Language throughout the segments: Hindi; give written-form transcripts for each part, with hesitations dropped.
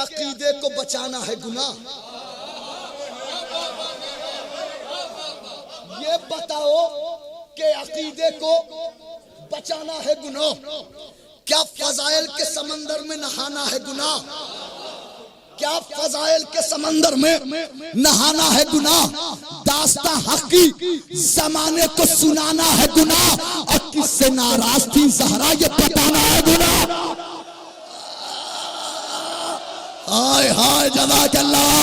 अकीदे को बचाना है गुनाह। ये बताओ कि अकीदे को बचाना है गुनाह। क्या फजाइल के समंदर में नहाना है गुनाह? क्या फजाइल के समंदर में नहाना है गुनाह? दास्तां हक की जमाने को सुनाना है गुनाह। और किससे नाराज थी ज़हरा ये बताना है गुनाह। हाय हाय जज़ाकल्लाह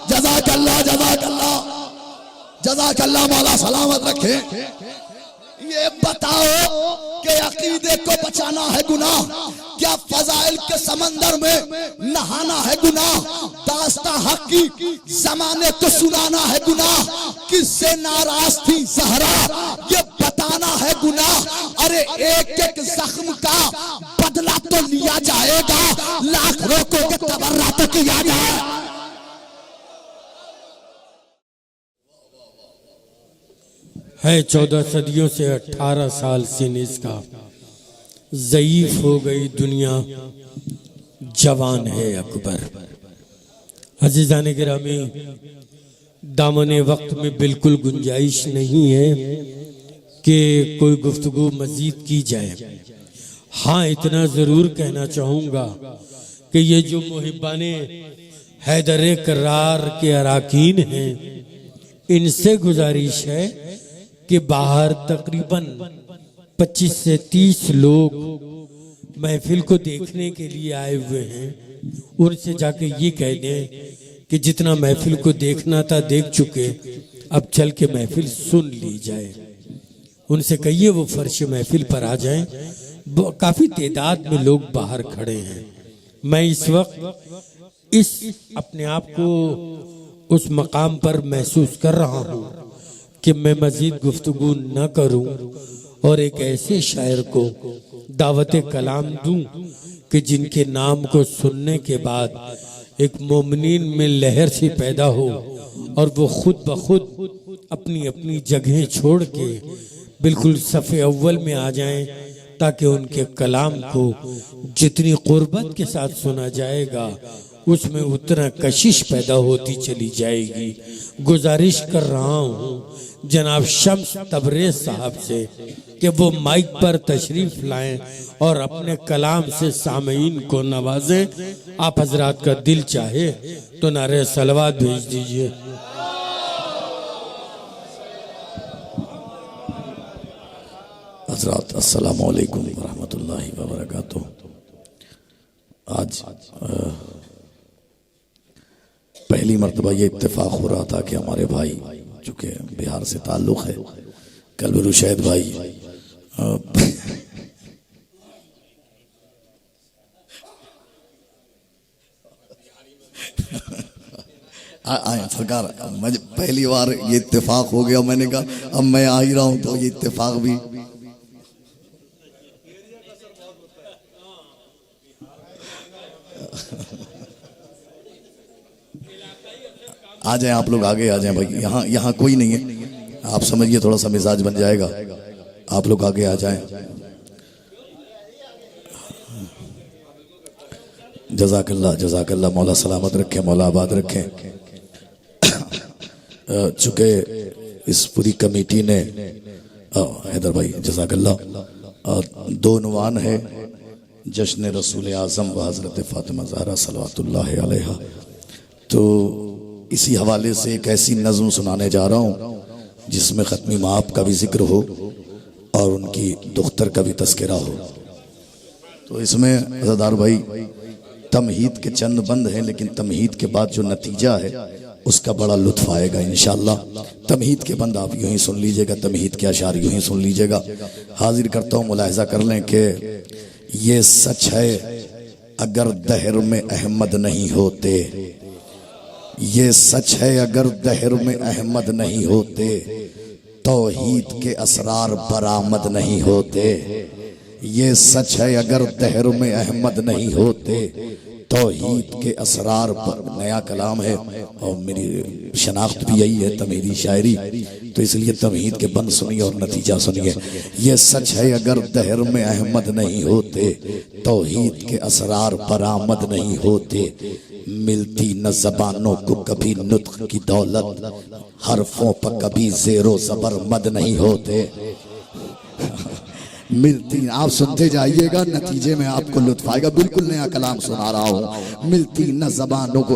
जज़ाकल्लाह जज़ाकल्लाह जज़ाकल्लाह, मौला सलामत रखे। ये बताओ कि अकीदे को बचाना है गुनाह। क्या फजाइल के समंदर में नहाना है गुनाह? दास्तां हक की जमाने को सुनाना है गुनाह। किससे नाराज थी ज़हरा ये बताना है गुनाह। अरे एक एक जख्म का बदला तो लिया जाएगा, लाख रोकों के तबर्रा तो किया जाए। है 14 सदियों से 18 साल सीने इसका, ज़ईफ हो गई दुनिया, जवान है अकबर। अज़ीज़ान गिरामी, दामने वक्त में बिल्कुल गुंजाइश नहीं है कि कोई गुफ्तगू मज़ीद की जाए। हाँ, इतना ज़रूर कहना चाहूँगा कि ये जो मुहिब्बाने हैदर करार के अराकीन हैं, इनसे गुजारिश है कि बाहर तकरीबन 25 से 30 लोग महफिल को देखने के लिए आए हुए हैं। उनसे जाके ये कह दें कि जितना महफिल को देखना था देख चुके, अब चल के महफिल सुन ली जाए। उनसे कहिए वो फर्श महफिल पर आ जाएं। काफ़ी तादाद में लोग बाहर खड़े हैं। मैं इस वक्त इस अपने आप को उस मकाम पर महसूस कर रहा हूँ कि मैं मजीद गुफ्तगू न करूं और एक ऐसे शायर को दावत कलाम दूं कि जिनके नाम को सुनने के बाद एक मोमिनीन में लहर सी पैदा हो और वो खुद ब खुद अपनी अपनी जगह छोड़ के बिल्कुल सफ़े अव्वल में आ जाएं, ताकि उनके कलाम को जितनी कुर्बत के साथ सुना जाएगा उसमें उतना कशिश पैदा होती चली जाएगी। गुजारिश कर रहा हूँ जनाब शम्स तबरेज साहब से कि वो माइक पर तशरीफ लाएं और अपने कलाम से सामीन को नवाजें। आप हजरात का दिल चाहे तो नारे सलवात भेज दीजिए। हजरात अस्सलामु अलैकुम वरहमतुल्लाहि वबरकातुहू। आज पहली मर्तबा ये इत्तेफाक हो रहा था कि हमारे भाई, चूँकि बिहार से ताल्लुक़ है, कल्ब रुशैद भाई आए सरकार, मुझे पहली बार ये इत्तेफाक हो गया। मैंने कहा अब मैं आ ही रहा हूँ तो ये इत्तेफाक भी आ जाए। आप लोग आगे आ जाए भाई, यहाँ कोई नहीं है, आप समझिए, थोड़ा सा मिजाज बन जाएगा। आप लोग आगे आ जाएं। जज़ाकल्लाह जज़ाकल्लाह, मौला सलामत रखे, मौला आबाद रखे। चूँकि इस पूरी कमेटी ने, हैदर भाई जज़ाकल्लाह, दो उन्वान है, जश्न रसूल आज़म व हज़रत फ़ातिमा ज़हरा सलवातुल्लाह अलैहा। तो इसी हवाले से एक ऐसी नज़्म सुनाने जा रहा हूँ जिसमें ख़त्मी माप का भी जिक्र हो और उनकी दुख्तर का भी तस्करा हो। तो इसमें अज़ादार भाई तमहीद के चंद बंद हैं, लेकिन तमहीद के बाद जो नतीजा है उसका बड़ा लुत्फ़ आएगा इंशाअल्लाह। तमहीद के बंद आप यूँ ही सुन लीजिएगा, तमहीद के अशार यूँ ही सुन लीजिएगा। हाजिर करता हूँ, मुलाहिज़ा कर लें कि ये सच है अगर दहर में अहमद नहीं होते, ये सच है अगर दहर में अहमद नहीं होते, तौहीद के असरार बरामद नहीं होते। ये सच है अगर दहर में अहमद नहीं होते, तौहीद के असरार पर। नया कलाम है और मेरी शनाख्त भी यही है, तमीरी शायरी, तो इसलिए तमहीद के बंद सुनिए और नतीजा सुनिए। ये सच है अगर दहर में अहमद नहीं होते, तौहीद के असरार बरामद नहीं होते। मिलती न जबानों को कभी नुत्क की दौलत, हरफों पर कभी ज़ेरो ज़बर मद नहीं होते। मिलती, आप सुनते जाइएगा, नतीजे में आपको लुत्फ आएगा। बिल्कुल नया कलाम सुना रहा हूँ। मिलती न जबानों को,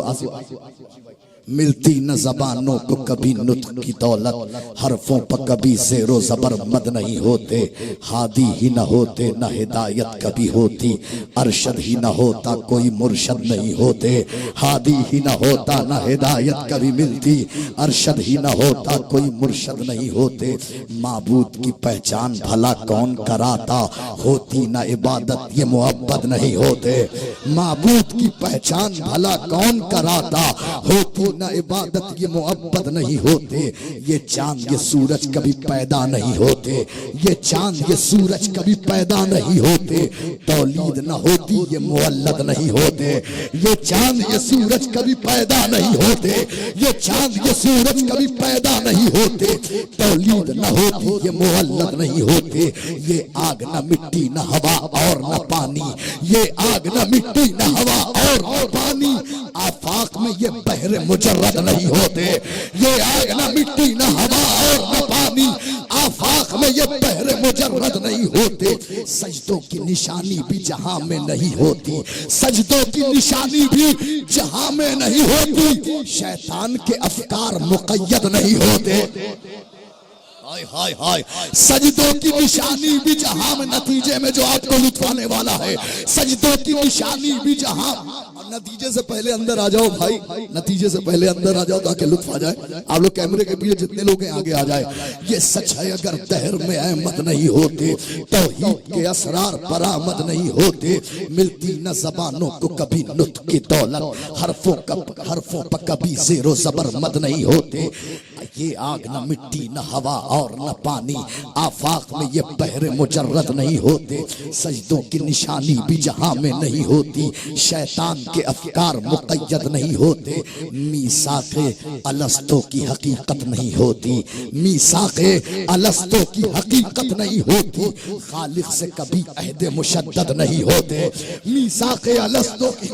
मिलती न जबानों को कभी नुत्क की दौलत, हरफों पर कभी ज़ेरो ज़बर मद नहीं होते। हादी ही न होते न हिदायत कभी होती, अरशद ही न होता कोई मुर्शद नहीं होते। हादी ही न होता न हिदायत कभी मिलती, अरशद ही न होता कोई मुर्शद नहीं होते। माबूद की पहचान भला कौन कराता, होती न इबादत ये मुअब्बद नहीं होते। माबूद की पहचान भला कौन कराता, होती न इबादत ये मुअब्बद नहीं होते। ये चांद ये सूरज कभी पैदा नहीं होते, ये चांद ये सूरज कभी पैदा नहीं होते। तौलीद न होती ये मुअल्लद नहीं होते। ये चांद ये सूरज कभी पैदा नहीं होते, ये चांद ये सूरज कभी पैदा नहीं होते। तौलीद न होती ये मुअल्लद नहीं होते। ये आग न मिट्टी न हवा और न पानी, ये आग न मिट्टी न हवा और न पानी। आफाक में ये बहरे मुजर्रद नहीं होते। ये आग न मिट्टी न हवा और न पानी, आफाक में ये बहरे मुजर्रद नहीं होते। सजदों की निशानी भी जहां में नहीं होती, सजदों की निशानी भी जहां में नहीं होती। शैतान के अफकार मुक़य्यद नहीं होते। हाय हाय हाय, सजदों की निशानी भी जहां में, नतीजे में जो आपको लुत्फ आने वाला है, सजदों की निशानी भी जहां। नतीजे से पहले अंदर आ जाओ भाई, नतीजे से पहले अंदर आ जाओ ताकि लुत्फ आ जाए। आप लोग कैमरे के पीछे जितने लोग हैं आगे आ जाए। ये सच है अगर दहर में अहमद नहीं होते, तौहीद के असरार बरामद नहीं होते। मिलती न जबानों को कभी नुत्क की दौलत, हरफों पर कभी ज़ेरो ज़बर मद नहीं होते। ये आग न मिट्टी न हवा और न पानी, आफाक में ये बहरे मुजर्रद नहीं होते। सजदों की निशानी भी जहां में नहीं होती, शैतान के अफकार मुक़य्यद नहीं होते। मीसाक़े अलस्तो की हकीकत नहीं होती, मीसाक़े अलस्तो की हकीकत नहीं होती। खालिक से कभी अहद मुशद्दद नहीं होते। मीसाक़े अलस्तो की,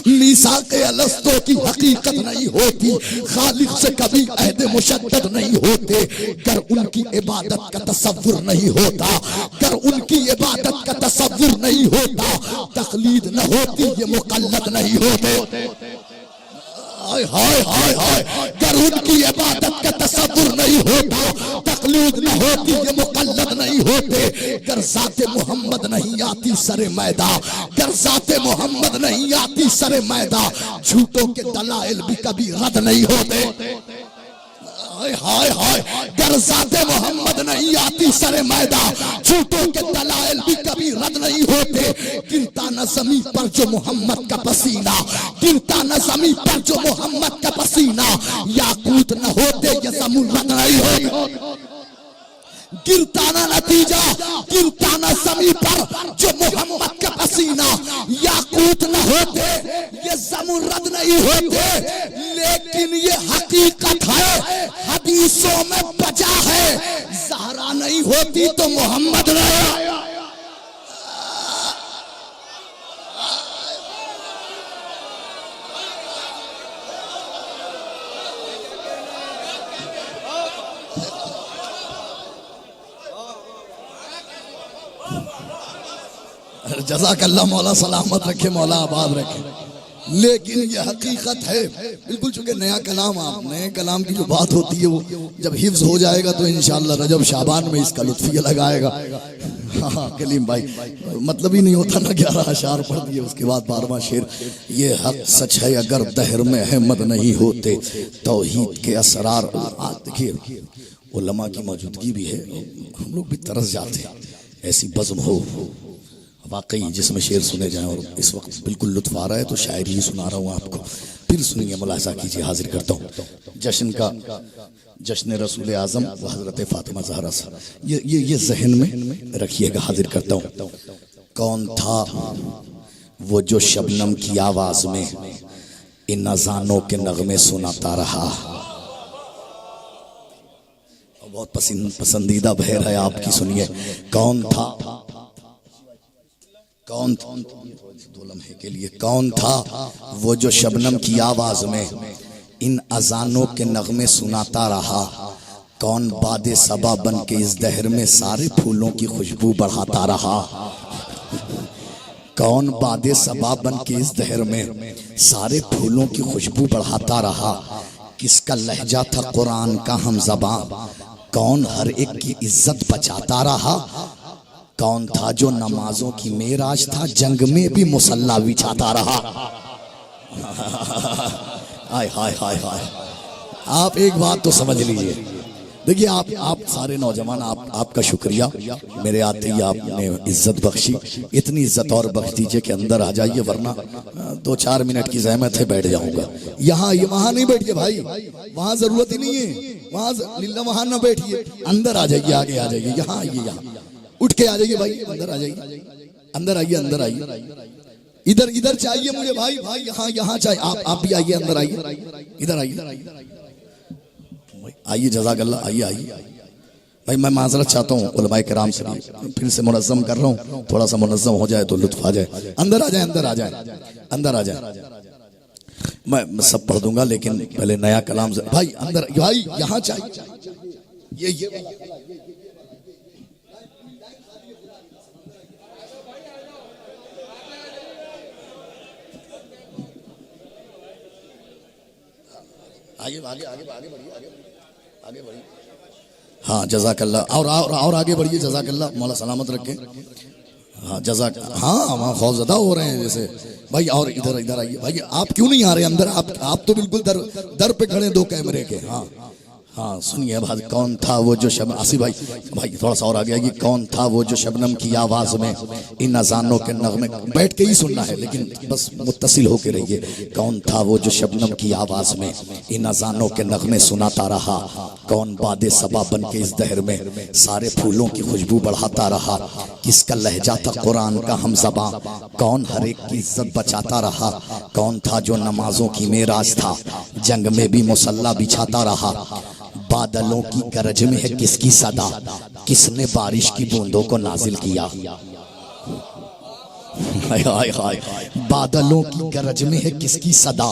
मीसाक़े अलस्तो की हकीकत नहीं होती। खालिक से कभी अहद मुशद्दद नहीं होते। गर उनकी इबादत का तसव्वुर नहीं होता, गर उनकी इबादत का तसव्वुर नहीं होता। तक़लीद न होती ये मुक़ल्लद नहीं होते। हाय हाय हाय हाय, गर उनकी इबादत का तसव्वुर नहीं होता, तक़लीद न होती ये मुक़ल्लद नहीं होते। गर ज़ाते मोहम्मद नहीं आती सरे मैदा, गर ज़ाते मोहम्मद नहीं आती सरे मैदा, झूठों के दलाइल भी कभी रद्द नहीं होते। हाय हाय हाय, गर ज़ाते मोहम्मद नहीं आती सरे मैदा, झूठों के दलाइल भी कभी रद्द नहीं होते। गिरता न ज़मीन पर जो मोहम्मद का पसीना, गिरता न ज़मीन पर जो मोहम्मद का पसीना, याकूत न होते ये ज़मुर्रद नहीं होते। गिरता ना नतीजा, गिरता ना ज़मीन पर जो मोहम्मद का पसीना, याकूत न होते ये ज़मुर्रद नहीं होते। लेकिन ये हकीकत है, हदीसों में बचा है, ज़हरा नहीं होती तो मोहम्मद नहीं। जज़ाकल्लाह, मौला सलामत रखे, मौला आबाद रखे। लेकिन ये हकीकत है बिल्कुल। चूंकि नया कलाम, आप नए कलाम की जो बात होती है वो जब हिफ्ज हो जाएगा तो इंशाअल्लाह रजब शाबान में इसका लुत्फिया लगाएगा। हाँ कलीम भाई, मतलब ही नहीं होता ना, 11 अशार पढ़ दिए उसके बाद 12वां शेर। ये हक सच है अगर दहर में अहमद नहीं होते, तौहीद के असरार। देखिए उलमा की मौजूदगी भी है, हम लोग भी तरस जाते हैं। ऐसी बज़्म हो वाकई जिसमें शेर सुने जाएं, और इस वक्त बिल्कुल लुत्फ आ रहा है तो शायरी ही सुना रहा हूँ आपको। फिर सुनिए, मुलाहिज़ा कीजिए। हाजिर करता हूँ जश्न का, जश्न रसूल आज़म व हज़रत फ़ातिमा ज़हरा सा। ये ज़हन में रखिएगा। हाजिर करता हूँ। कौन था वो जो शबनम की आवाज़ में इन अज़ानों के नगमे सुनाता रहा। बहुत पसंदीदा बहर है आपकी, सुनिए। कौन था कौन था 2 लम्हे के लिए, कौन था वो जो शबनम की आवाज में इन अजानों के नगमे सुनाता रहा, कौन बादे सबा बन के इस दहर में सारे फूलों की खुशबू बढ़ाता रहा, कौन बादे सबा बन के इस दहर में सारे फूलों की खुशबू बढ़ाता रहा, किसका लहजा था कुरान का हम ज़बां, कौन हर एक की इज्जत बचाता रहा, कौन था जो नमाजों की मेराज था, जंग में भी मुसल्ला बिछाता रहा। हाय हाय हाय हाय। आप एक बात तो समझ लीजिए, देखिए आप सारे नौजवान, आपका शुक्रिया, मेरे आते ही आपने इज्जत बख्शी, इतनी इज्जत और बख्श दीजिए कि अंदर आ जाइए, वरना 2-4 मिनट की जहमत है बैठ जाऊंगा। यहाँ वहां नहीं बैठिए भाई, वहां जरूरत ही नहीं है, वहां लीला वहां ना बैठिए, अंदर आ जाइए, आगे आ जाइए, यहाँ आइए, यहाँ उठ के आ जाइए भाई, अंदर आ जाइए, अंदर आइए, अंदर आइए, इधर इधर चाहिए मुझे भाई, भाई यहाँ यहाँ चाहिए, आप भी आइए, अंदर आइए, इधर आइए, आइए, जज़ाकल्लाह, आइए आइए भाई। मैं माजरत चाहता हूँ उलमाए किराम से, फिर से मुनज़्ज़म कर रहा हूँ, थोड़ा सा मुनज़्ज़म हो जाए तो लुत्फ आ जाए। अंदर आ जाए, अंदर आ जाए, अंदर आ जाए, मैं सब पढ़ दूंगा, लेकिन पहले नया कलाम से भाई अंदर, भाई यहाँ चाहिए, ये आगे आगे आगे आगे बढ़िए, आगे बढ़िए। हाँ जज़ाकल्लाह, और आगे बढ़िए, जज़ाकल्लाह, मौला सलामत रखे। हाँ जज़ाक, हाँ खौफज़दा हो रहे हैं जैसे भाई, और इधर इधर आइए भाई, आप क्यों नहीं आ रहे अंदर, आप तो बिल्कुल दर पे खड़े 2 कैमरे के। हाँ हाँ सुनिए भाई, कौन था वो जो आसिफ भाई थोड़ा सा और आगे आइए, कौन था वो जो शबनम की आवाज में इन अजानों के नगमे, बैठ के ही सुनना है लेकिन बस मुत्तसिल होके रहिए, कौन था वो जो शबनम की आवाज में इन अजानों के नगमे सुनाता रहा, कौन बादे सबा बन के इस दहर में सारे फूलों की खुशबू बढ़ाता रहा, किसका लहजा था कुरान का हम ज़बां, कौन हर एक की इज्जत बचाता रहा, कौन था जो नमाजों की मेराज था, जंग में भी मुसल्ला बिछाता रहा, बादलों की गरज में है किसकी सदा, किसने बारिश की बूंदों को नाजिल किया। हाय हाय हाय, बादलों की गरज में है किसकी सदा,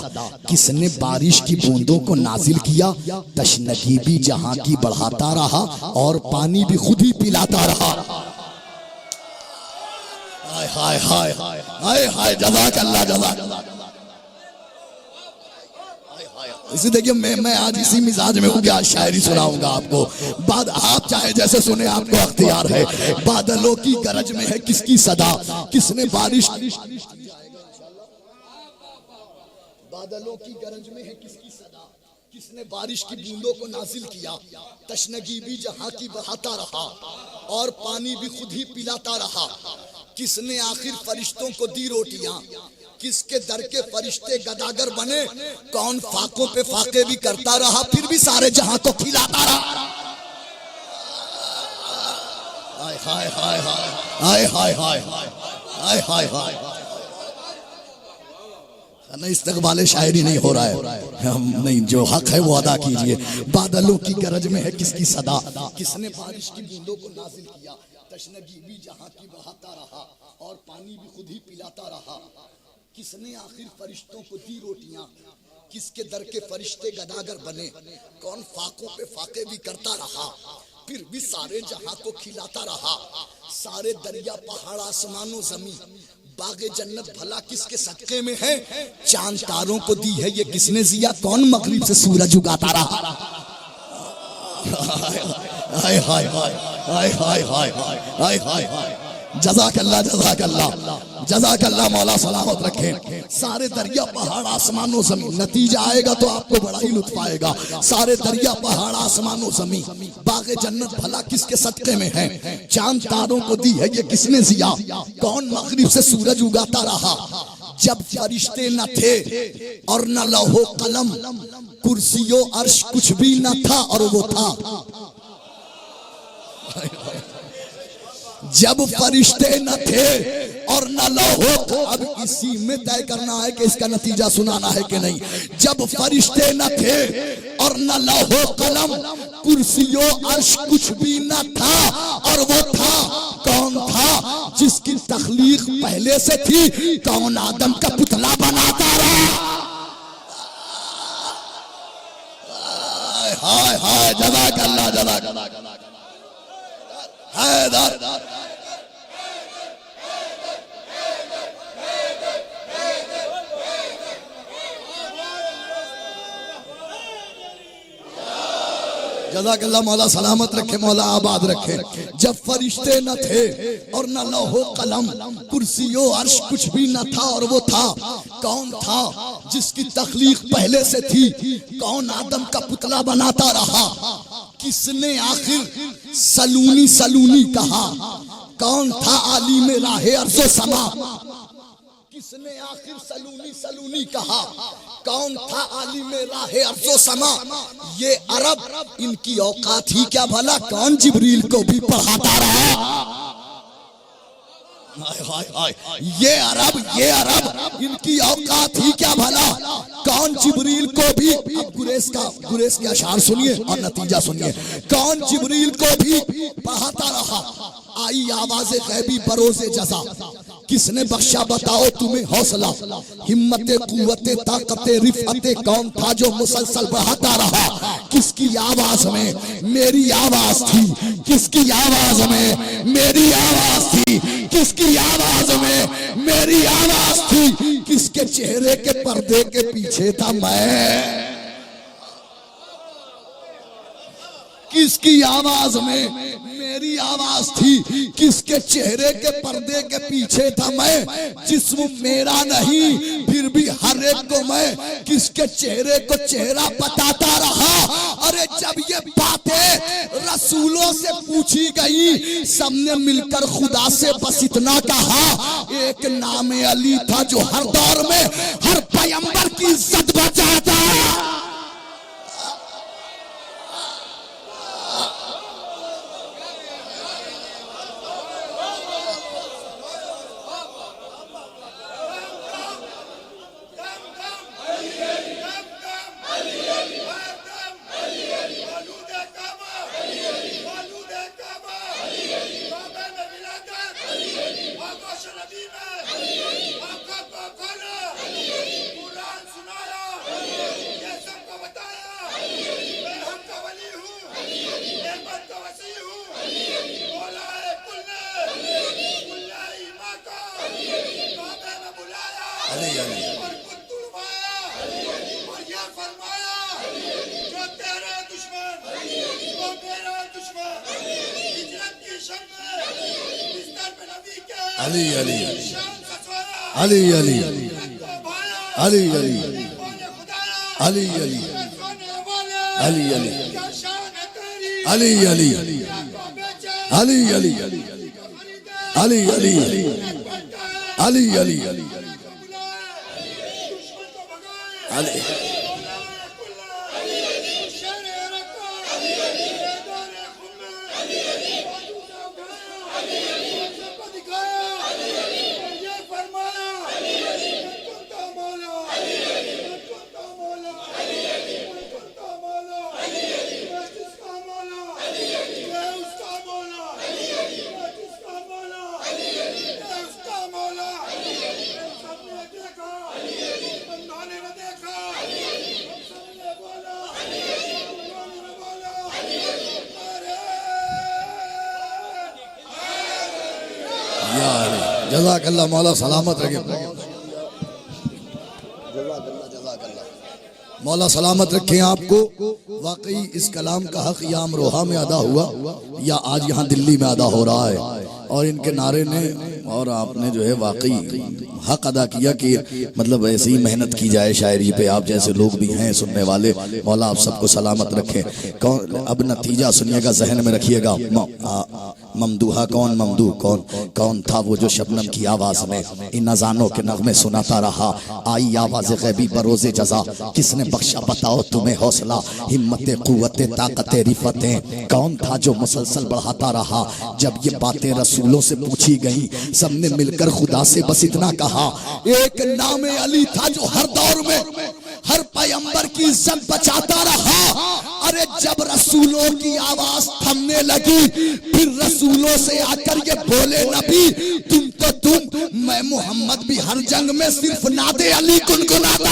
किसने बारिश की बूंदों को नाजिल किया, तशनगी भी जहां की बढ़ाता रहा और पानी भी खुद ही पिलाता रहा। हाय हाय हाय हाय हाय, जज़ाकल्लाह, जज़ाकल्लाह। इसी देखिए मैं आज इसी मिजाज में हूँ कि आज शायरी सुनाऊंगा आपको, बाद आप चाहे जैसे सुने, आपको अख्तियार है। बादलों की गरज में है किसकी सदा, किसने बारिश, बादलों की गरज में है किसकी सदा, किसने बारिश की बूंदों को नाजिल किया, तशनगी भी जहां की बहाता रहा और पानी भी खुद ही पिलाता रहा, किसने आखिर फरिश्तों को दी रोटियां, किसके दर के फरिश्ते गदागर बने, कौन फाकों पे फाके भी करता रहा फिर भी सारे जहां को खिलाता रहा। हाय हाय हाय हाय हाय हाय हाय हाय हाय, नहीं इस्तक़बाले शायरी नहीं हो रहा है, हम नहीं, जो हक है वो अदा कीजिए। बादलों की गरज में है किसकी सदा, किसने बारिश की बूंदों को नाजिल किया, तशनगी भी जहां की बहाता रहा और पानी भी खुद ही पिलाता रहा, किसने आखिर फरिश्तों को दी रोटियां, किसके दर के फरिश्ते गदागर बने, कौन फाकों पे फाके भी करता रहा फिर भी सारे जहां को खिलाता रहा, सारे दरिया पहाड़ आसमानों जमीन बागे जन्नत भला किसके सदके में है, चांद तारों को दी है ये किसने जिया, कौन मगरिब से सूरज उगाता रहा। हाय हाय हाय हाय हाय हाय हाय हाय हाय, जज़ाकल्लाह, जज़ाकल्लाह, जज़ाकल्लाह, मौला सलामत रखे। सारे दरिया पहाड़ आसमानों जमीन, नतीजा आएगा तो आपको बड़ा ही लुत्फ आएगा। सारे दरिया पहाड़ आसमानों जमीन बागे जन्नत भला किसके सदके में है, चांद तारों को दी है ये किसने जिया, कौन मगरिब से सूरज उगाता रहा, जब फरिश्ते न थे और न लौहो कलम, कुर्सियों अर्श कुछ भी न था और वो था। जब फरिश्ते न थे और न लौहो, अब इसी में तय करना है कि इसका नतीजा सुनाना है कि नहीं। जब फरिश्ते न थे और न लौहो कलम, कुर्सियों अर्श कुछ भी न था, और वो था कौन था जिसकी तख्लीक पहले से थी, कौन आदम का पुतला बनाता रहा। हाय हाय जज़ाकल्लाह जज़ाकल्लाह हैदर। जज़ाकल्लाह, मौला सलामत रखे, मौला आबाद रखे। जब फरिश्ते न थे और न लौहो कलम, कुर्सियों अर्श कुछ भी न था, और वो था कौन था जिसकी तख्लीक पहले से थी, कौन आदम का पुतला बनाता रहा। किसने आखिर सलूनी सलूनी कहा, कौन था आलिम राहे अर्ज़ो समा। किसने आखिर सलूनी सलूनी कहा, कौन था आलिम राहे अर्ज़ो समा। ये अरब इनकी औकात ही क्या भला, कौन जिब्रील को भी पढ़ाता रहा। हाय हाय हाय, ये अरब इनकी औकात ही क्या भला, कौन जिब्रील को भी। अब गुरेश के अशार सुनिए और नतीजा सुनिए। कौन जिब्रील को भी पढ़ाता रहा। आई आवाज़े गैबी बरोज़े जज़ा, किसने बख्शा बताओ तुम्हें हौसला, हिम्मते कुव्वते ताकते रिफते, कौन था जो मुसलसल बढ़ाता रहा। किसकी आवाज में मेरी आवाज थी, किसकी आवाज में मेरी आवाज थी, किसकी आवाज में मेरी आवाज थी, किसके चेहरे के पर्दे के पीछे था मैं। किसकी आवाज में मेरी आवाज थी, किसके चेहरे के पर्दे के पीछे था मैं। जिस्म मेरा नहीं फिर भी हर एक को मैं किसके चेहरे को चेहरा बताता रहा। अरे जब ये बातें रसूलों से पूछी गई, सबने मिलकर खुदा से बस इतना कहा, एक नाम अली था जो हर दौर में हर पैगंबर की इज्जत बचाता। अली अली अली अली अली अली अली अली अली अली अली अली अली अली अली अली अली अली अली जज़ाकल्लाह, मौला सलामत रखे, मौला सलामत रखे आपको। वाकई इस कलाम का हक या अमरोहा में अदा हुआ या आज यहाँ दिल्ली में अदा हो रहा है, और इनके नारे ने और आपने जो है वाकई हक अदा किया कि मतलब ऐसी ही मेहनत की जाए शायरी पे। आप जैसे लोग भी हैं सुनने वाले, मौला आप सबको सलामत रखे। कौन अब नतीजा सुनिएगा, जहन में रखिएगा। ममदूहा कौन, ममदूह कौन? कौन था वो जो शबनम की आवाज में इन अजानों के नगमे सुनाता रहा? आई आवाज गैबी बरोज़े जजा, किसने बख्शा बताओ तुम्हें हौसला, हिम्मत कुव्वत ताकत रिफतें? कौन था जो मुसलसल बढ़ाता रहा? जब ये बातें रसूलों से पूछी गई, सबने मिलकर खुदा से बस इतना कहा, एक नाम अली था जो हर दौर में हर पैगंबर की इज्जत बचाता रहा। अरे जब रसूलों की आवाज थमने लगी, फिर रसूलों से आकर ये बोले नबी, तुम तो तुम, मैं मोहम्मद भी हर जंग में सिर्फ नादे अली गुनगुनाता।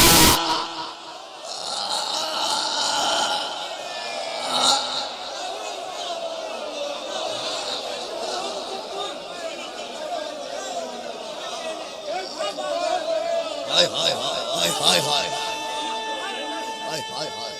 हाय हाय हाय हाय हाय हाय हाय हाय।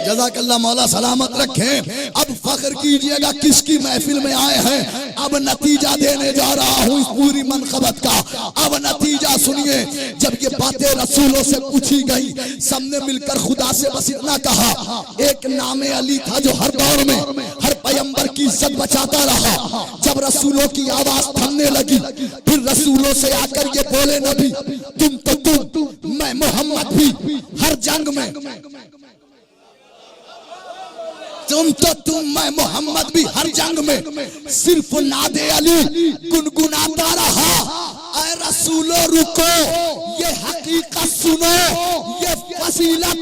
जज़ाकल्लाह, मौला सलामत रखें। अब फख्र कीजिएगा किसकी महफिल में आए हैं। अब नतीजा देने जा रहा हूँ इस पूरी मनक़बत का। अब नतीजा सुनिए। जब ये बातें रसूलों से पूछी गई, सबने मिलकर खुदा से बस इतना कहा, एक नामे अली था जो हर दौर में हर पैगंबर की इज्जत बचाता रहा। जब रसूलों की आवाज थमने लगी, फिर रसूलों से आकर ये बोले नबी, तुम तो तुम, मैं मोहम्मद भी हर जंग में, तुम तो तुम, मैं मोहम्मद भी हर जंग में सिर्फ नादे अली गुनगुनाता रहा। ऐ रसूलो रुको, ये हकीकत सुनो, ये फजीलत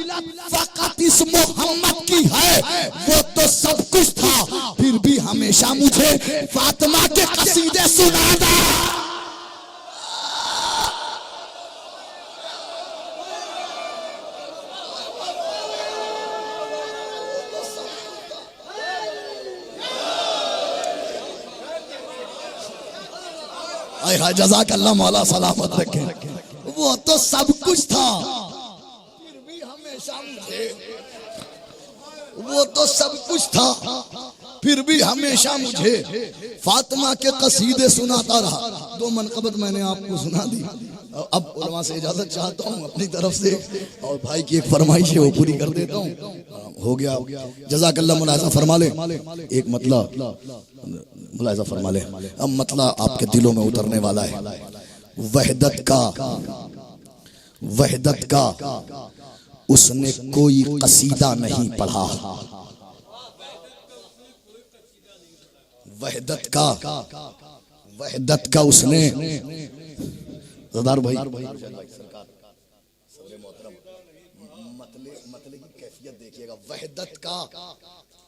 फकत इस मोहम्मद की है। वो तो सब कुछ था, फिर भी हमेशा मुझे फातिमा के कसीदे सुनाता। जज़ाकल्लाह, मौला सलामत रखे। वो तो सब कुछ था, फिर भी हमेशा मुझे, वो तो सब कुछ था, फिर भी हमेशा मुझे फातिमा के कसीदे सुनाता रहा। दो मनक़बत मैंने आपको सुना दी। अब उलमा से इजाजत चाहता हूँ अपनी तरफ से, और भाई की एक फरमाइश है वो पूरी कर देता हूँ। हो गया, जज़ाकल्लाह। मुलाज़ा फरमा ले, एक मतलब मुलाज़ा फरमा ले। अब मतलब आपके दिलों में उतरने वाला है। वहदत का उसने कोई कसीदा नहीं पढ़ा। वहदत का उसने, ज़दार भाई मतले की कैफियत देखिएगा। वहदत का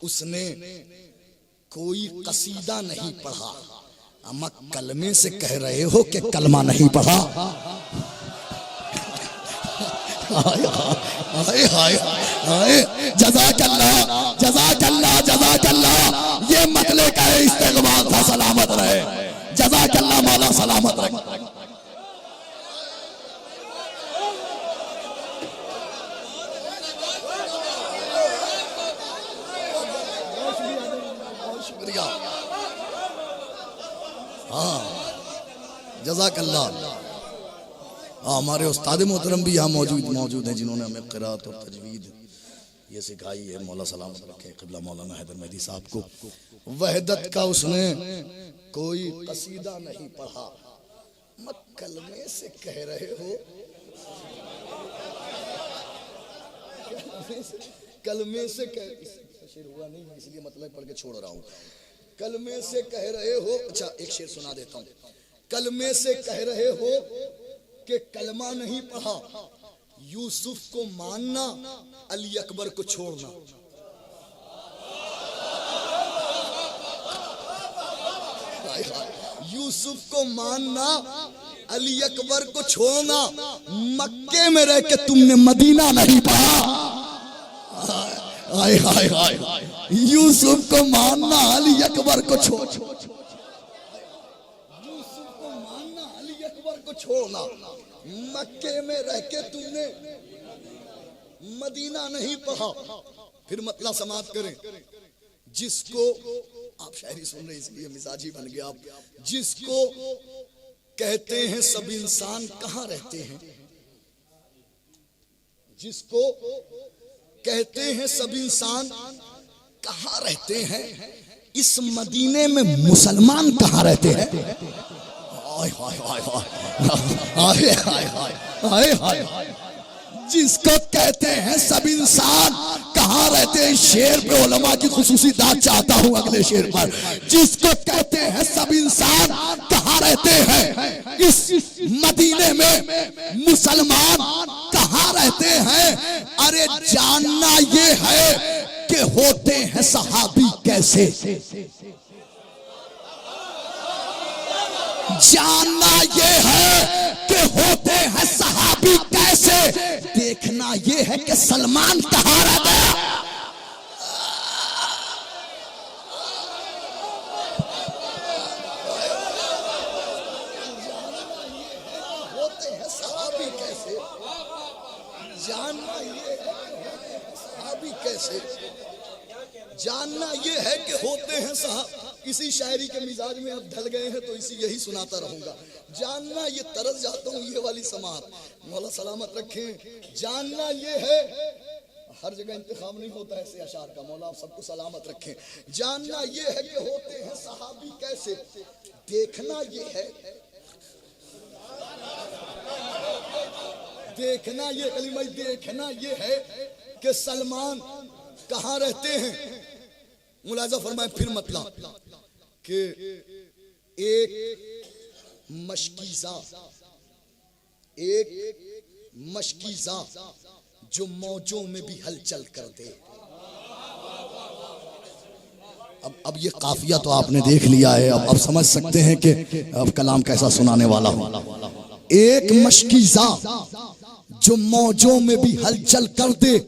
उसने कोई कसीदा नहीं पढ़ा। अम्मा कलमे से कह रहे हो कि कलमा नहीं पढ़ा? जज़ाकल्लाह, जज़ाकल्लाह, जज़ाकल्लाह। ये मतले का इस्तेग़फ़ार था। सलामत रहे। जज़ाकल्लाह, मौला सलामत रहे। शुक्रिया। हाँ, जज़ाकल्लाह। हमारे उस्ताद मोहतरम भी यहाँ मौजूद हैं, जिन्होंने हमें क़िराअत और तजवीद ये सिखाई है। मौला सलामत रखे क़िबला मौलाना हैदर मेहदी साहब को। वहदत का उसने कोई कसीदा नहीं पढ़ा। मत कलमे से कह रहे हो, कलमे से कह, शेर हुआ नहीं इसलिए मतलब पढ़ के छोड़ रहा हूँ। कलमे से कह रहे हो, अच्छा एक शेर सुना देता हूँ। कलमे से कह रहे हो कि कलमा नहीं पढ़ा, यूसुफ को मानना, अली अकबर को छोड़ना। यूसुफ को मानना, अली अकबर को छोड़ना। मक्के में रह के तुमने मदीना नहीं पढ़ा। हाय हाय हाय, यूसुफ को मानना, अली अकबर को छोड़, यूसुफ को मानना, अली अकबर को छोड़ना। मक्के में रह के तुमने मदीना नहीं पढ़ा। फिर मतलब समाप्त करें। जिसको आप शायरी सुन रहे इसलिए मिजाजी बन गया आप। जिसको कहते हैं सब इंसान कहाँ रहते हैं, जिसको कहते हैं सब इंसान कहाँ रहते हैं? इस मदीने में मुसलमान कहाँ रहते हैं? हाय हाय हाय हाय हाय हाय हाय हाय। जिसको कहते हैं सब इंसान कहाँ रहते हैं? शेर पे उलमा की खुसूसी दाद चाहता हूँ अगले शेर पर। जिसको कहते हैं सब इंसान कहाँ रहते हैं? इस मदीने में मुसलमान कहाँ रहते हैं? अरे जानना ये है कि होते हैं सहाबी कैसे। जानना ये है कि होते हैं सहाबी कैसे। देखना ये है कि सलमान कहाँ रह गया। होते हैं सहाबी कैसे। जानना ये है सहाबी कैसे। जानना ये है कि होते हैं साहब। इसी शायरी के मिजाज में अब ढल गए हैं तो इसी यही सुनाता रहूंगा। जानना ये तरस जाता हूँ ये वाली समात, मौला सलामत रखें। जानना ये है, हर जगह इंतखाब नहीं होता ऐसे अशार का, मौला आप सबको सलामत रखें। जानना ये है कि होते हैं सहाबी कैसे। देखना ये है, देखना ये कलीमा, देखना ये है कि सलमान कहाँ रहते हैं। मुलाजा फरमाए फिर मतलब कि एक मशकीज़ा जो मौजों में भी हलचल कर दे। अब ये काफिया तो आपने देख लिया है, अब समझ सकते हैं कि अब कलाम कैसा सुनाने वाला हूं। एक मशकीज़ा जो मौजों में भी हलचल कर दे,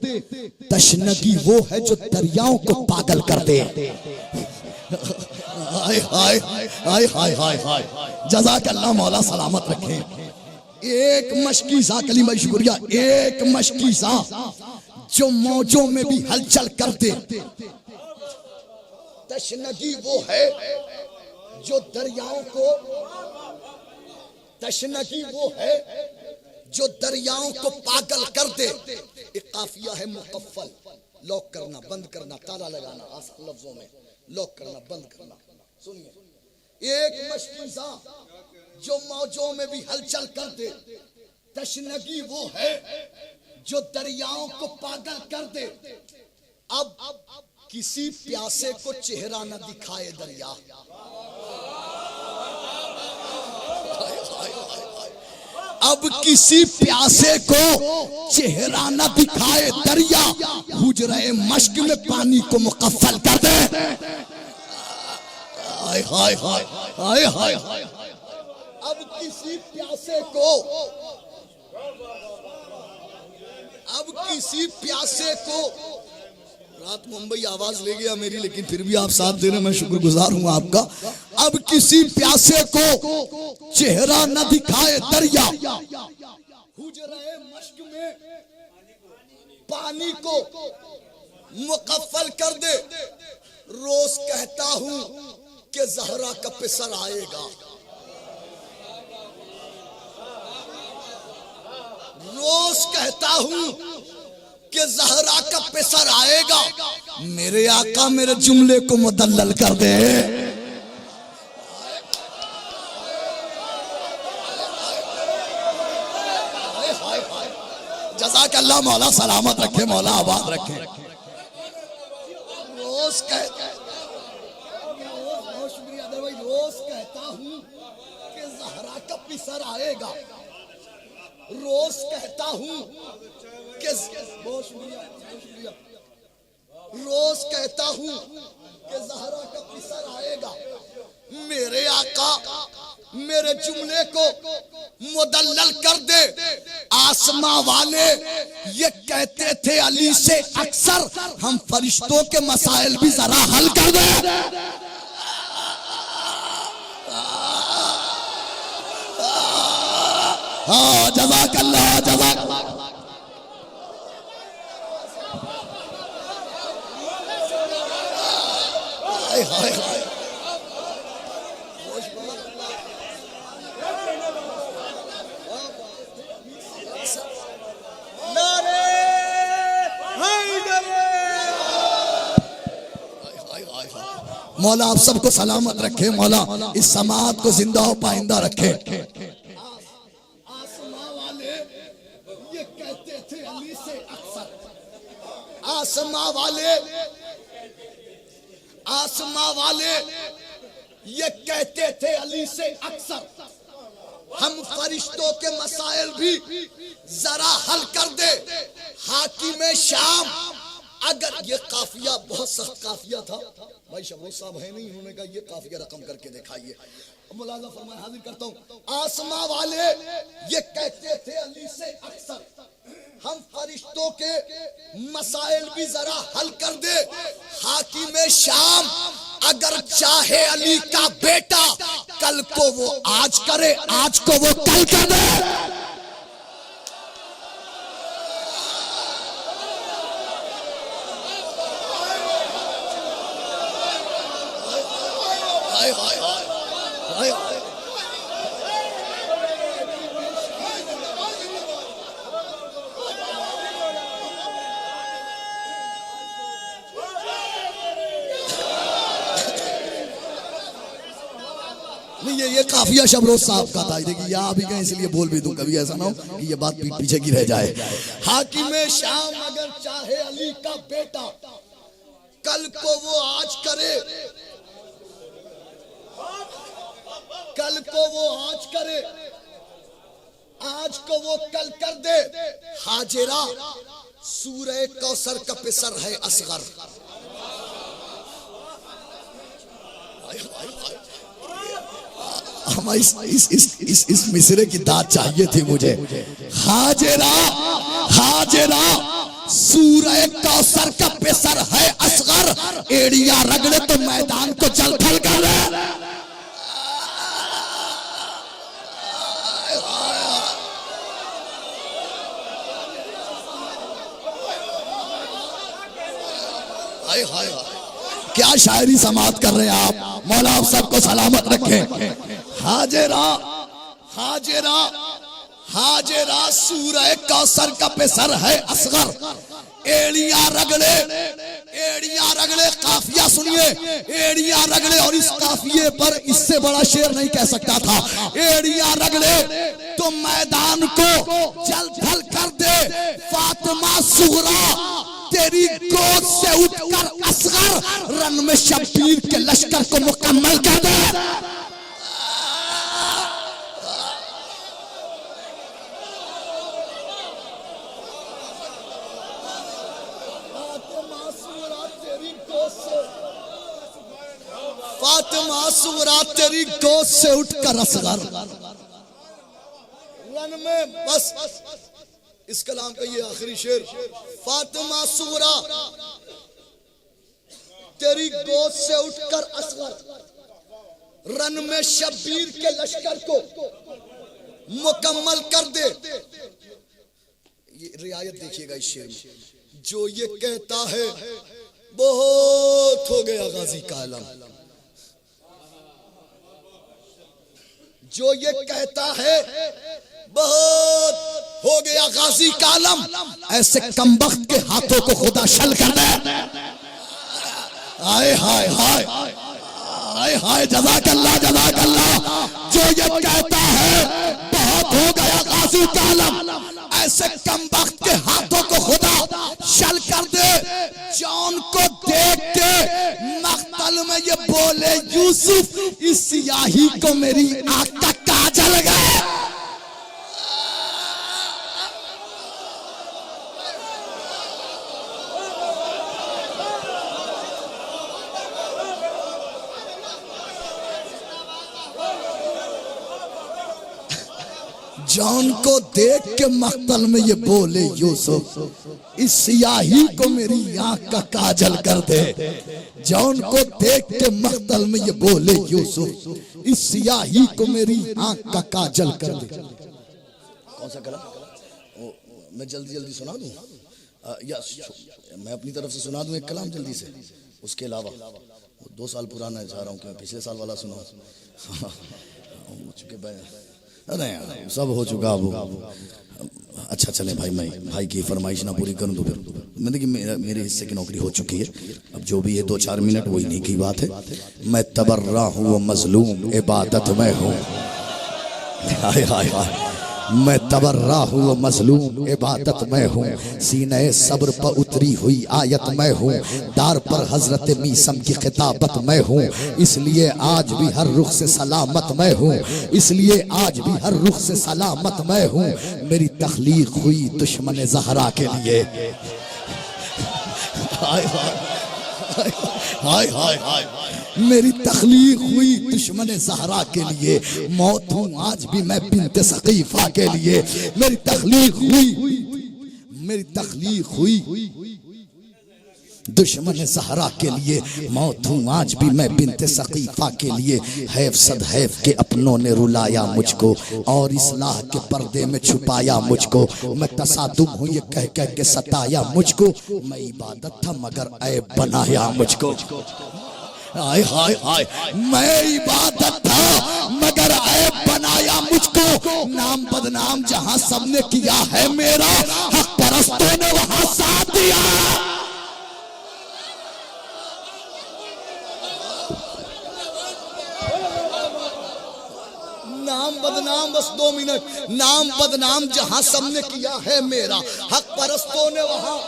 तशनगी वो है जो दरियाओं को पागल कर दे। हाय हाय हाय हाय हाय हाय, जज़ाकल्लाह, मौला सलामत रखे। एक मशकीज़ा, कलीमा शुक्रिया, एक मशकीज़ा जो मौजों में भी हलचल कर दे, तशनगी वो है जो दरियाओं को, तशनगी वो है जो दरियाओं को पागल कर दे। एक काफिया है मुकफ्फल, लॉक करना, बंद करना, ताला लगाना, आसान लफ्जों में लॉक करना, बंद करना। सुनिए, एक मशकीज़ा जो मौजों में भी हलचल कर दे, तशनगी वो है जो दरियाओं को पागल कर दे। अब किसी प्यासे को चेहरा न दिखाए दरिया। अब किसी प्यासे को चेहरा न दिखाए दरिया, हुजरे मश्क में पानी को मुकफ्फल कर दे। हाय हाय हाय हाय हाय हाय। अब किसी प्यासे को, अब किसी प्यासे को, रात मुंबई आवाज ले गया मेरी, लेकिन फिर भी आप साथ दे रहे, मैं शुक्रगुजार हूं आपका। अब किसी प्यासे को चेहरा न दिखाए दरिया, हुजरे मश्क में पानी को मुकफ्फल कर दे। रोज कहता हूं कि ज़हरा का पिसर आएगा, रोज कहता हूं कि ज़हरा का पिसर आएगा। मेरे आका मेरे जुमले को मुदल्लल कर दे। जज़ाकल्लाह, मौला सलामत रखे, मौला आबाद रखे। रोज कहता, बहुत शुक्रिया भाई, रोज कहता हूं कि ज़हरा का पिसर आएगा। रोज कहता हूं कि, बहुत शुक्रिया, बहुत शुक्रिया, रोज कहता हूं कि ज़हरा का पिसर आएगा। मेरे आका मेरे जुमले को मुदल्लल कर दे। आसमां वाले ये कहते थे अली से अक्सर, हम फरिश्तों के मसाइल भी जरा हल कर दे। हाँ, जज़ाकल्लाह, जज़ाकल्लाह। हाय हाय हाय, मौला आप सबको सलामत रखे, मौला इस समात को जिंदा और पाइंदा रखे। आसमां वाले ये कहते थे अली से अक्सर, आसमां वाले ये कहते थे अली से अक्सर, हम फरिश्तों के मसाइल भी जरा हल कर दे हाकिम शाम। अगर ये काफिया बहुत सख्त काफिया था, भाई शबरोज साहब है नहीं, उन्होंने कहा ये काफिया रकम करके दिखाइए। मुलाजा फरमाए हाजिर करता हूँ। आसमां वाले ये कहते थे अली से अक्सर, हम फरिश्तों के मसाइल भी जरा हल कर दे हाकिम शाम। अगर चाहे अली का बेटा कल को वो आज करे, आज को वो कल कर दे। हाय हाय हाय हाय। नहीं ये काफिया शबरोज साहब का था, देखिए यहाँ भी गए इसलिए बोल भी दूं, कभी ऐसा ना हो कि ये बात पीठ पीछे की रह जाए। हाकिम शाम अगर चाहे अली का बेटा कल को वो आज करे, कल को वो आज करे, आज को वो कल कर दे। हाजिरा सूरह कौसर का पिसर है असगर। हम इस मिसरे की दाद चाहिए थी मुझे। हाजिरा हाजिरा सूरह कौसर का पिसर है असगर, एड़िया रगड़े तो मैदान को जल थल कर दे। हाय हाय क्या शायरी समात कर रहे हैं आप, मौला आप सबको सलामत रखे। हाजिरा हाजिरा हाजिरा सूरह कौसर का पिसर है असगर, एड़िया रगड़े, एड़िया रगड़े। काफिया सुनिए, एड़िया रगड़े, और इस काफिये पर इससे बड़ा शेर नहीं कह सकता था। एड़िया रगड़े तो मैदान को जल थल कर दे। फातिमा सुगरा तेरी गोद से उठकर असगर, रन में शब्बीर के लश्कर को मुकम्मल कर दे। फातिमा सुगरा तेरी गोद से उठकर असगर, रन में बस इस कलाम का ये आखिरी शेर। फातिमा सुगरा तेरी गोद से उठकर असगर, रन में शब्बीर के लश्कर को मुकम्मल कर दे। ये रियायत देखिएगा इस शेर में। जो ये कहता है बहुत हो गया गाजी का आलम, जो ये कहता है बहुत हो गया गाजी का आलम, ऐसे कमबख्त के हाथों को खुदा शल कर दे। हाय हाय हाय हाय हाय जज़ाकल्लाह जज़ाकल्लाह। जो ये कहता है बहुत हो गया गाजी का आलम, ऐसे कमबख्त के हाथों को खुदा शल कर दे। जॉन को देख के मख्तल में ये बोले यूसुफ, इस सियाही को मेरी आंख का काजल गए। जॉन को देख के मख्तल में ये बोले यूसुफ, इस सियाही को मेरी आंख का काजल कर दे। जॉन को देख के मख्तल में ये बोले यूसुफ, इस सियाही को मेरी आंख का काजल कर दे। कौन सा कलाम मैं जल्दी जल्दी सुना दूं, या मैं अपनी तरफ से सुना दूं एक कलाम जल्दी से। उसके अलावा 2 साल पुराना है, चाह रहा हूँ कि मैं पिछले साल वाला सुनाऊं। चूंकि नहीं सब हो चुका। अब अच्छा चले भाई, मैं भाई की फरमाइश ना पूरी करूं तो फिर मैं देखिए मेरे हिस्से की नौकरी हो चुकी है। अब जो भी है 2-4 मिनट वही नहीं की बात है। मैं तबर्रा हूँ मजलूम इबादत में हूँ। हाय हाय हाय, मैं तबर्रा हूँ मजलूम इबादत में हूँ। सीने सब्र पर उतरी हुई आयत में हूँ। दार पर हजरत मीसम की खिताबत में हूँ। इसलिए आज भी हर रुख से सलामत में हूँ। इसलिए आज भी हर रुख से सलामत में हूँ। मेरी तख्लीक हुई दुश्मन ज़हरा के लिए। हाय हाय हाय हाय हाय, मेरी तख्लीक हुई दुश्मन ज़हरा के लिए। मौत हूँ आज भी मैं बिन्ते सकीफा के लिए। मेरी तख्लीक हुई दुश्मन ज़हरा के लिए। मौत हूँ आज भी मैं बिन्ते सकीफा के लिए। हैफ सदैफ के अपनों ने रुलाया मुझको और इस्लाह के पर्दे में छुपाया मुझको। मैं तसादुम हूँ ये कह कह के सताया मुझको। मैं इबादत था मगर ऐब बनाया मुझको। हाय हाय हाय, मैं इबादत था मगर ऐब बनाया मुझको। नाम बदनाम जहां सबने किया है मेरा, हक परस्तों ने वहां साथ दिया। नाम बदनाम, बस 2 मिनट। नाम बदनाम जहां सबने किया है मेरा, हक परस्तों ने वहां।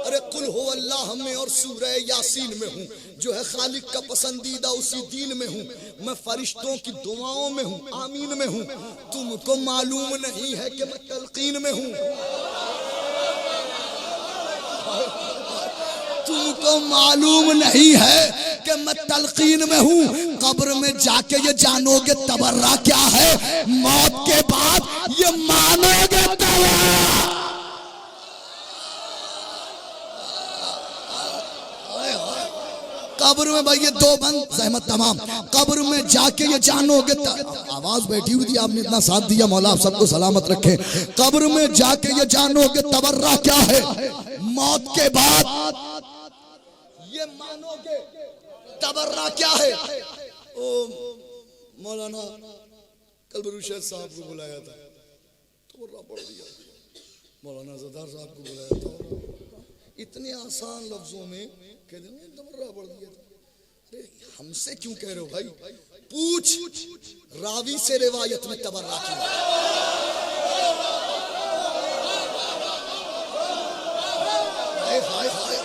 अरे कुल हो अल्लाह में और सूरह यासीन में हूँ। जो है खालिक का पसंदीदा उसी दीन में हूँ। मैं फरिश्तों की दुआओं में हूँ, आमीन में हूँ। तुमको मालूम नहीं है कि मैं तलकीन में हूँ। तुमको मालूम नहीं है कि मैं तलकीन में हूँ। कब्र में जाके ये जानोगे तबर्रा क्या है। मौत के बाद ये मानोगे तबर्रा। कब्र में भाई ये 2 बंद सहमत तमाम। कब्र में जाके ये जानोगे। आवाज बैठी हुई थी, आपने इतना साथ दिया, मौला आप सबको सलामत रखे। कब्र में जाके ये जानोगे तबर्रा क्या है। मौत के बाद ये मानोगे तबर्रा क्या है। ओ मौलाना कल बरूशेद साहब को बुलाया था, तबर्रा पढ़ दिया। मौलाना ज़दार साहब को बुलाया था, इतने आसान लफ्जों में कह देंगे तबर्रा पढ़ दिया था। हमसे क्यों कह रहे हो भाई। पूछ रावी से रिवायत में तबर्रा क्यों। हाय हाय हाय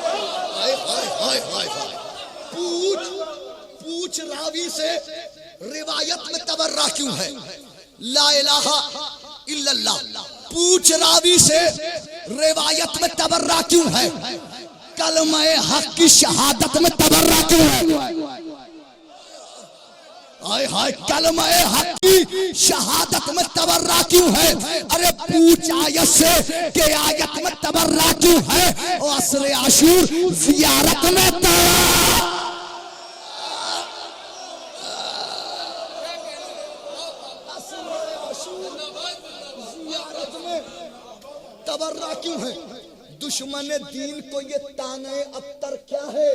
हाय हाय हाय हाय, पूछ रावी से रिवायत में तबर्रा क्यों है। ला इलाहा इल्लल्लाह, पूछ रावी से रिवायत में तबर्रा क्यों है। कलमे हक की शहादत में तबर्रा क्यों है। हाय हाय, कलमे हक की शहादत में तबर्रा क्यों है। अरे पूछ आयत से के आयत में तबर्रा क्यों है। और असरे आशूर जियारत में तबर्रा क्यों है। दुश्मन दीन को ये ताने अब्तर क्या है।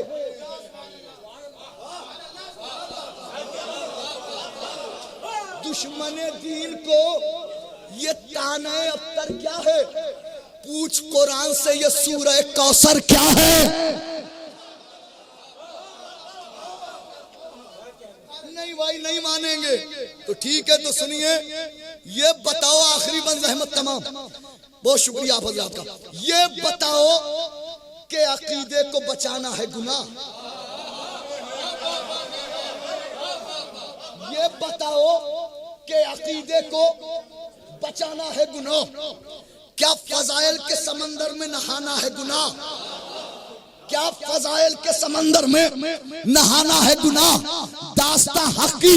दुश्मन दीन को ये ताने अब्तर क्या है। पूछ कुरान से ये सूरह कौसर क्या है। नहीं भाई नहीं मानेंगे तो ठीक है, तो सुनिए ये बताओ। आखिरी बंद रहमत तमाम, बहुत शुक्रिया आप हज़रात का। ये बताओ कि अकीदे को बचाना है गुनाह। ये बताओ कि अकीदे को बचाना है गुनाह। क्या फजाइल के समंदर में नहाना है गुनाह। क्या फजाइल के समंदर में नहाना है गुनाह। दास्ता हक की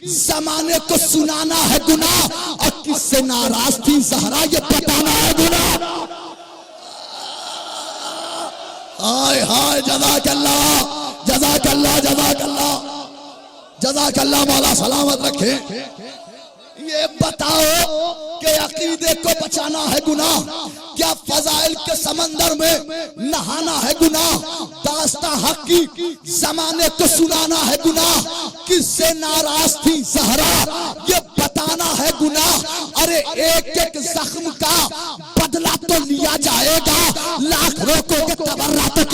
जमाने को सुनाना है गुनाह। और किससे नाराज थी ज़हरा ये बताना है गुनाह। हाय हाय, जज़ाकल्लाह जज़ाकल्लाह जज़ाकल्लाह जज़ाकल्लाह, मौला सलामत रखे। ये बताओ कि अकीदे को बचाना है गुनाह। क्या फजाइल के समंदर में नहाना है गुनाह। दास्ता हक की जमाने को सुनाना है गुनाह। किससे नाराज थी ज़हरा ये बताना है गुनाह। अरे एक एक जख्म का बदला तो लिया जाएगा, लाख रोकोगे तबर्रा तो